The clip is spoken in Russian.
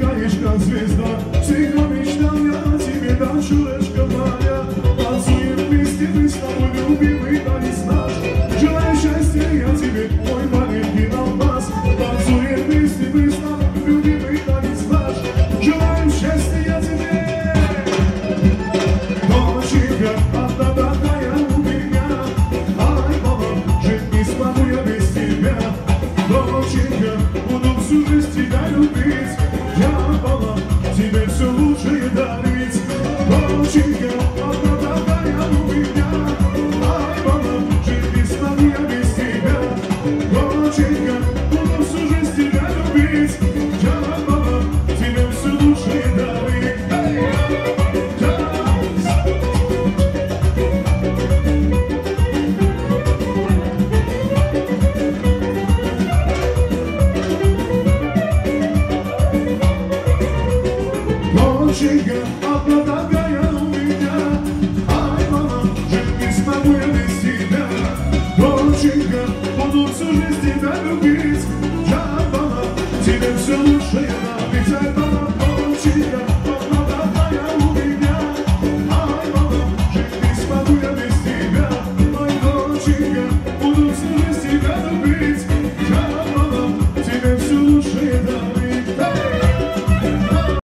сверкаешь, как звезда. Всегда мечтал я о тебе, дочурочка моя. Танцуем вместе, мы с тобой, любимый танец наш. Желаю счастья я тебе, мой маленький алмаз. Танцуем вместе, мы с тобой, любимый танец наш. Желаю счастья я тебе. Доченька, одна такая у меня. Ай, мама, жить не смогу я без тебя. Доченька, буду всю жизнь тебя любить. Я, мама, тебе все лучшее дарить. Доченька, одна такая у меня. Ай, мама, жить не смогу я без тебя. Доченька, буду всю жизнь тебя любить. Я, мама, тебе все лучшее дарить. Доченька, одна такая